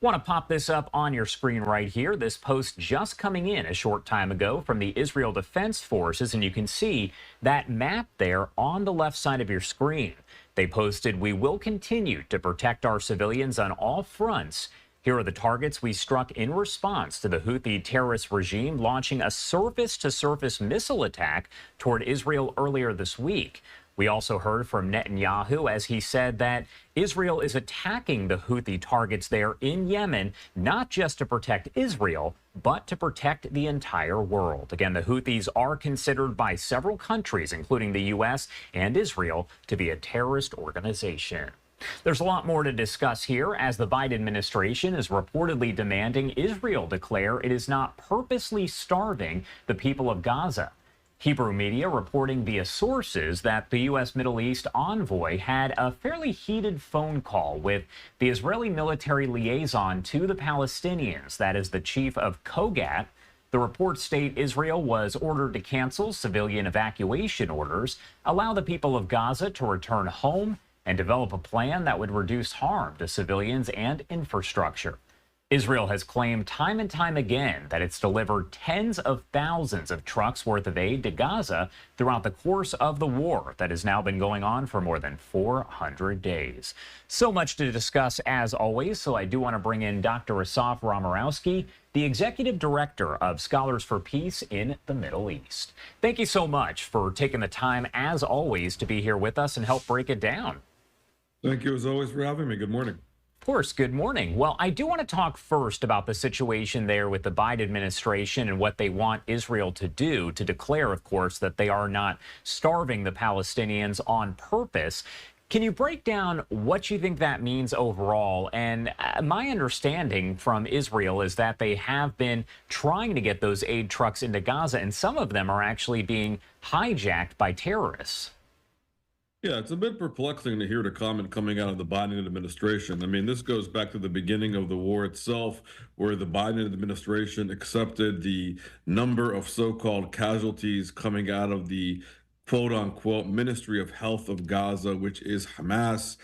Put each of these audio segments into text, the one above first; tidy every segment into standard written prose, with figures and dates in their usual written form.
Want to pop this up on your screen right here. This post just coming in a short time ago from the Israel Defense Forces, and you can see that map there on the left side of your screen. They posted, "We will continue to protect our civilians on all fronts. Here are the targets we struck in response to the Houthi terrorist regime launching a surface-to-surface missile attack toward Israel earlier this week." We also heard from Netanyahu as he said that Israel is attacking the Houthi targets there in Yemen, not just to protect Israel, but to protect the entire world. Again, the Houthis are considered by several countries, including the U.S. and Israel, to be a terrorist organization. There's a lot more to discuss here as the Biden administration is reportedly demanding Israel declare it is not purposely starving the people of Gaza. Hebrew media reporting via sources that the U.S. Middle East envoy had a fairly heated phone call with the Israeli military liaison to the Palestinians, that is the chief of Kogat. The reports state Israel was ordered to cancel civilian evacuation orders, allow the people of Gaza to return home, and develop a plan that would reduce harm to civilians and infrastructure. Israel has claimed time and time again that it's delivered tens of thousands of trucks worth of aid to Gaza throughout the course of the war that has now been going on for more than 400 days. So much to discuss as always, so I do want to bring in Dr. Asaf Romarowski, the Executive Director of Scholars for Peace in the Middle East. Thank you so much for taking the time, as always, to be here with us and help break it down. Thank you, as always, for having me. Good morning. Of course, good morning. Well, I do want to talk first about the situation there with the Biden administration and what they want Israel to do to declare, of course, that they are not starving the Palestinians on purpose. Can you break down what you think that means overall? And my understanding from Israel is that they have been trying to get those aid trucks into Gaza, and some of them are actually being hijacked by terrorists. Yeah, it's a bit perplexing to hear the comment coming out of the Biden administration. I mean, this goes back to the beginning of the war itself, where the Biden administration accepted the number of so-called casualties coming out of the quote-unquote Ministry of Health of Gaza, which is Hamas.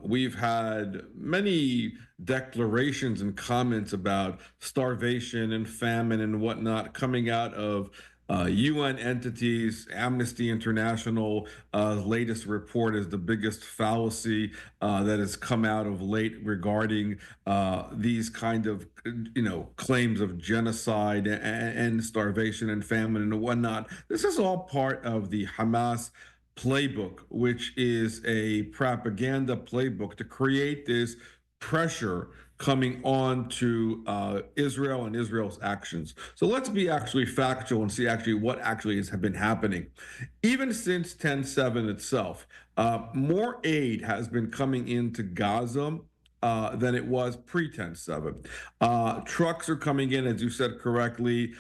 We've had many declarations and comments about starvation and famine and whatnot coming out of UN entities. Amnesty International latest report is the biggest fallacy that has come out of late regarding these kind of, claims of genocide and starvation and famine and whatnot. This is all part of the Hamas playbook, which is a propaganda playbook to create this pressure coming on to Israel and Israel's actions. So let's be actually factual and see actually what actually has been happening. Even since 10/7 itself, more aid has been coming into Gaza than it was pre-10/7. Trucks are coming in, as you said correctly,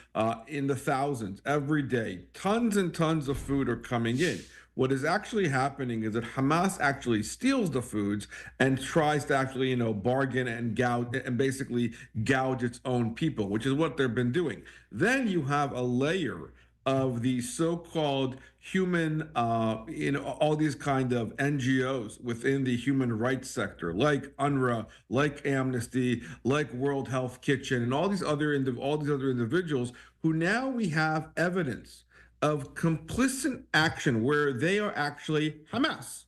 in the thousands every day. Tons and tons of food are coming in. What is actually happening is that Hamas actually steals the foods and tries to actually, bargain and gouge and basically gouge its own people, which is what they've been doing. Then you have a layer of the so-called human, all these kind of NGOs within the human rights sector, like UNRWA, like Amnesty, like World Health Kitchen, and all these other individuals who now we have evidence of complicit action where they are actually Hamas.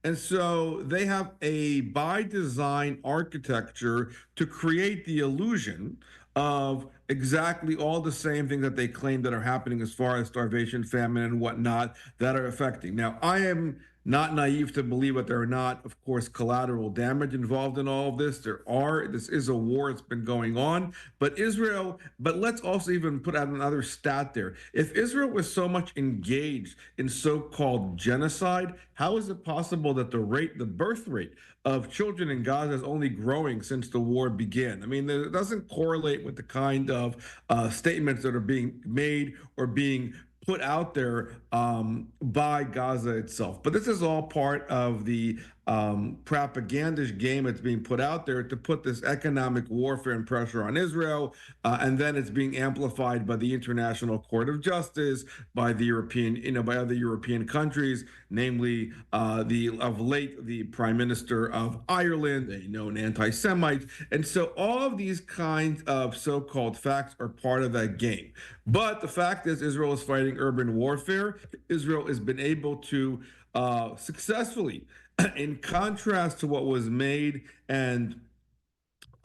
And so they have a by design architecture to create the illusion of exactly all the same things that they claim that are happening as far as starvation, famine, and whatnot that are affecting. Now, I am not naive to believe that there are not, of course, collateral damage involved in all of this. This is a war that's been going on, but let's also even put out another stat there. If Israel was so much engaged in so-called genocide, how is it possible that the birth rate of children in Gaza is only growing since the war began? I mean, it doesn't correlate with the kind of statements that are being made or being put out there by Gaza itself. But this is all part of the propagandist game that's being put out there to put this economic warfare and pressure on Israel, and then it's being amplified by the International Court of Justice, by the European, by other European countries, namely the Prime Minister of Ireland, a known anti-Semite, and so all of these kinds of so-called facts are part of that game. But the fact is, Israel is fighting urban warfare. Israel has been able to successfully, in contrast to what was made and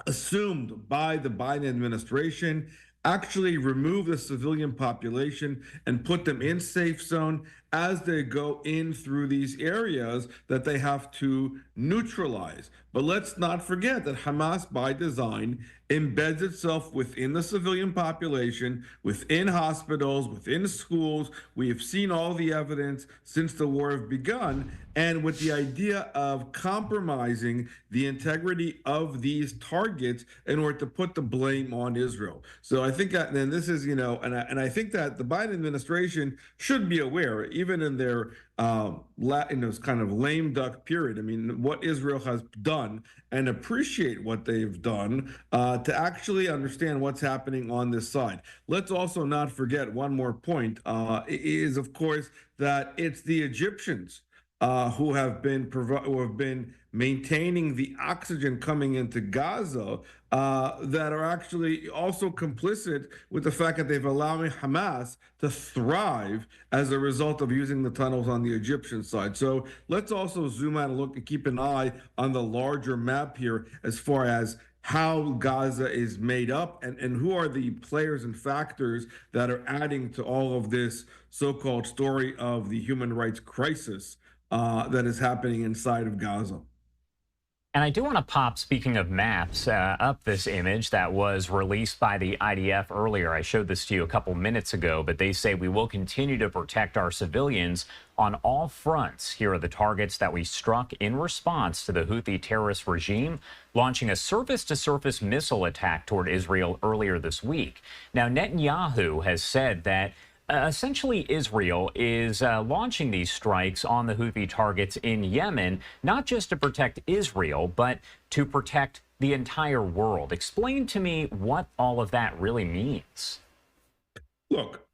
assumed by the Biden administration, actually remove the civilian population and put them in safe zone as they go in through these areas that they have to neutralize. But let's not forget that Hamas, by design, embeds itself within the civilian population, within hospitals, within schools. We have seen all the evidence since the war have begun, and with the idea of compromising the integrity of these targets in order to put the blame on Israel. So I think that, and this is, and I think that the Biden administration should be aware, even in their in this kind of lame duck period, I mean, what Israel has done, and appreciate what they've done to actually understand what's happening on this side. Let's also not forget one more point, is of course that it's the Egyptians who have been maintaining the oxygen coming into Gaza, that are actually also complicit with the fact that they've allowing Hamas to thrive as a result of using the tunnels on the Egyptian side. So let's also zoom out and look and keep an eye on the larger map here as far as how Gaza is made up, and who are the players and factors that are adding to all of this so-called story of the human rights crisis that is happening inside of Gaza. And I do want to pop, speaking of maps, up this image that was released by the IDF earlier. I showed this to you a couple minutes ago, but they say we will continue to protect our civilians on all fronts. Here are the targets that we struck in response to the Houthi terrorist regime launching a surface-to-surface missile attack toward Israel earlier this week. Now, Netanyahu has said that essentially, Israel is launching these strikes on the Houthi targets in Yemen, not just to protect Israel, but to protect the entire world. Explain to me what all of that really means. Look,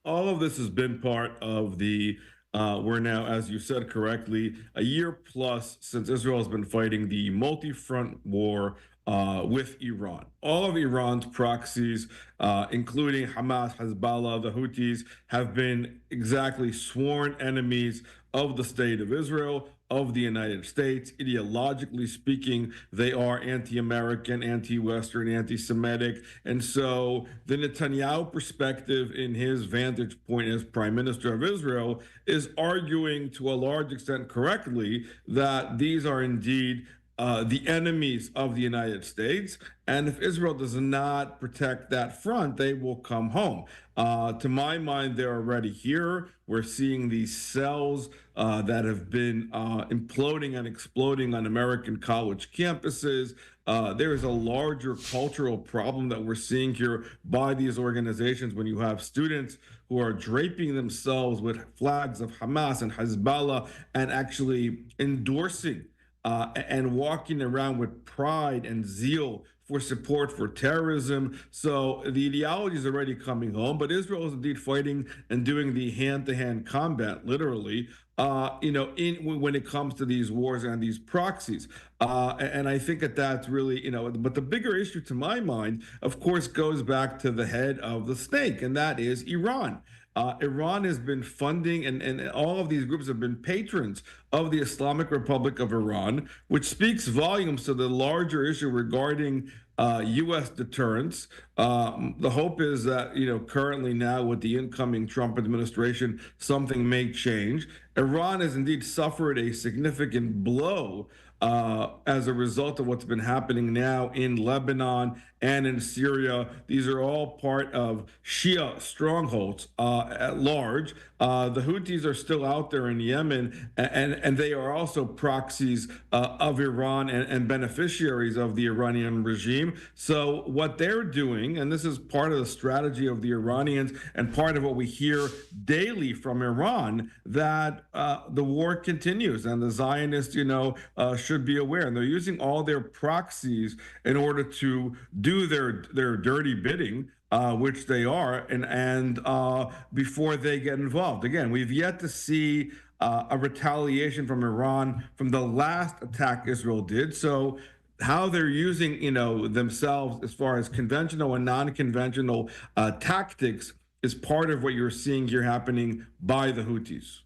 all of this has been part of the we're now, as you said correctly, a year plus since Israel has been fighting the multi-front war with Iran. All of Iran's proxies, including Hamas, Hezbollah, the Houthis, have been exactly sworn enemies of the state of Israel, of the United States. Ideologically speaking, they are anti-American, anti-Western, anti-Semitic. And so the Netanyahu perspective, in his vantage point as prime minister of Israel, is arguing to a large extent correctly that these are indeed the enemies of the United States. And if Israel does not protect that front, they will come home. To my mind, they're already here. We're seeing these cells that have been imploding and exploding on American college campuses. There is a larger cultural problem that we're seeing here by these organizations when you have students who are draping themselves with flags of Hamas and Hezbollah and actually endorsing and walking around with pride and zeal for support for terrorism. So the ideology is already coming home, but Israel is indeed fighting and doing the hand-to-hand combat, literally, when it comes to these wars and these proxies. And I think that that's really, but the bigger issue to my mind, of course, goes back to the head of the snake, and that is Iran. Iran has been funding, and all of these groups have been patrons of the Islamic Republic of Iran, which speaks volumes to the larger issue regarding U.S. deterrence. The hope is that, currently now with the incoming Trump administration, something may change. Iran has indeed suffered a significant blow as a result of what's been happening now in Lebanon and in Syria. These are all part of Shia strongholds at large. The Houthis are still out there in Yemen, and they are also proxies of Iran and beneficiaries of the Iranian regime. So what they're doing, and this is part of the strategy of the Iranians and part of what we hear daily from Iran, that the war continues and the Zionists, should be aware. And they're using all their proxies in order to do their dirty bidding, which they are, and before they get involved. Again, we've yet to see a retaliation from Iran from the last attack Israel did. So how they're using, themselves as far as conventional and non-conventional tactics is part of what you're seeing here happening by the Houthis.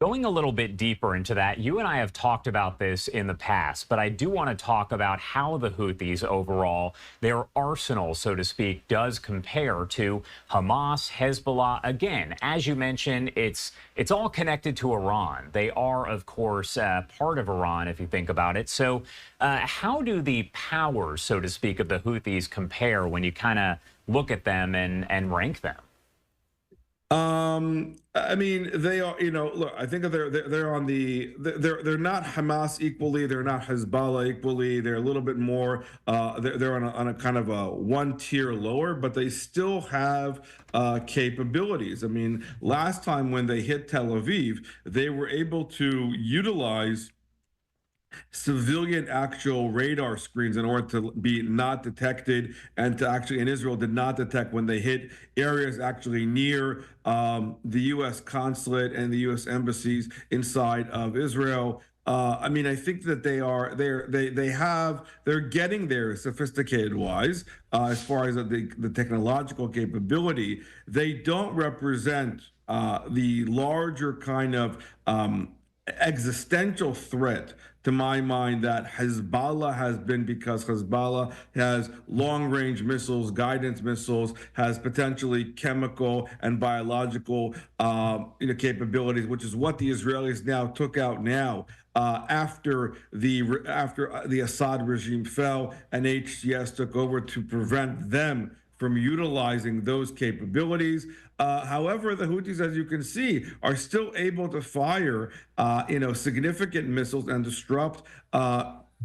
Going a little bit deeper into that, you and I have talked about this in the past, but I do want to talk about how the Houthis overall, their arsenal, so to speak, does compare to Hamas, Hezbollah. Again, as you mentioned, it's all connected to Iran. They are, of course, part of Iran, if you think about it. So how do the powers, so to speak, of the Houthis compare when you kind of look at them and rank them? I mean, they are, look, I think they're on they're not Hamas equally, they're not Hezbollah equally, they're a little bit more, they're on a kind of a one tier lower, but they still have capabilities. I mean, last time when they hit Tel Aviv, they were able to utilize civilian actual radar screens in order to be not detected, and to actually, in Israel, did not detect when they hit areas actually near the U.S. consulate and the U.S. embassies inside of Israel. I mean, I think that they're getting there sophisticated wise, as far as the technological capability. They don't represent the larger kind of existential threat, to my mind, that Hezbollah has been, because Hezbollah has long-range missiles, guidance missiles, has potentially chemical and biological capabilities, which is what the Israelis now took out after the Assad regime fell and HTS took over, to prevent them from utilizing those capabilities. However, the Houthis, as you can see, are still able to fire, significant missiles and disrupt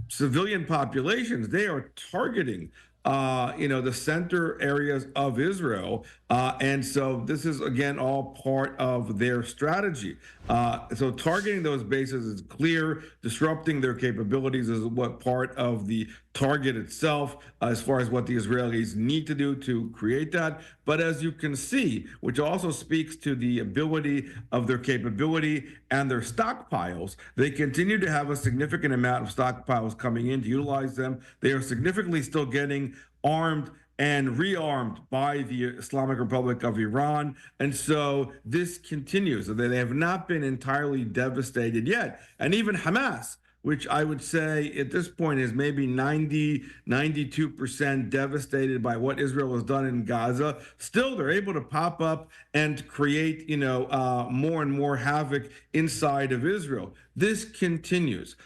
civilian populations. They are targeting, the center areas of Israel. And so this is, again, all part of their strategy. So targeting those bases is clear. Disrupting their capabilities is what part of the target itself, as far as what the Israelis need to do to create that. But as you can see, which also speaks to the ability of their capability and their stockpiles, they continue to have a significant amount of stockpiles coming in to utilize them. They are significantly still getting armed and rearmed by the Islamic Republic of Iran. And so this continues. They have not been entirely devastated yet. And even Hamas, which I would say at this point is maybe 92% devastated by what Israel has done in Gaza, still they're able to pop up and create, more and more havoc inside of Israel. This continues,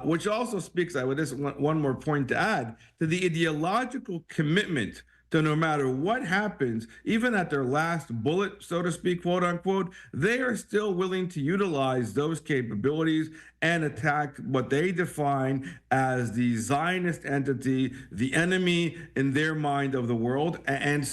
which also speaks, I would just want one more point to add, to the ideological commitment to, no matter what happens, even at their last bullet, so to speak, quote unquote, they are still willing to utilize those capabilities and attack what they define as the Zionist entity, the enemy in their mind of the world. And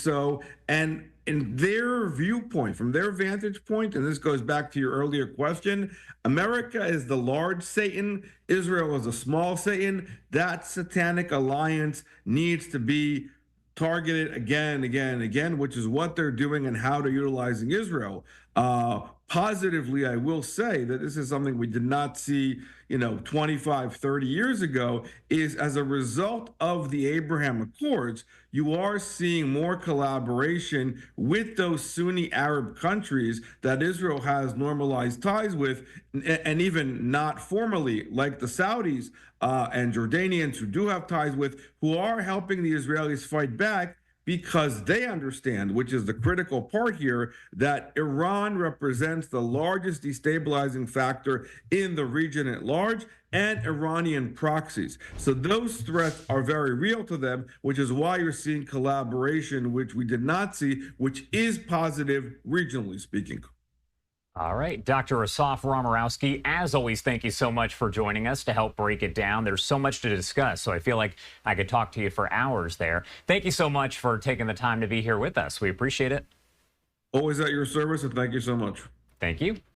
in their viewpoint, from their vantage point, and this goes back to your earlier question, America is the large Satan, Israel is a small Satan. That satanic alliance needs to be targeted again and again and again, which is what they're doing and how they're utilizing Israel. Positively, I will say that this is something we did not see, 25, 30 years ago, is as a result of the Abraham Accords, you are seeing more collaboration with those Sunni Arab countries that Israel has normalized ties with, and even not formally, like the Saudis and Jordanians, who do have ties with, who are helping the Israelis fight back, because they understand, which is the critical part here, that Iran represents the largest destabilizing factor in the region at large, and Iranian proxies. So those threats are very real to them, which is why you're seeing collaboration, which we did not see, which is positive regionally speaking. All right, Dr. Asaf Romarowski, as always, thank you so much for joining us to help break it down. There's so much to discuss, so I feel like I could talk to you for hours there. Thank you so much for taking the time to be here with us. We appreciate it. Always at your service, and thank you so much. Thank you.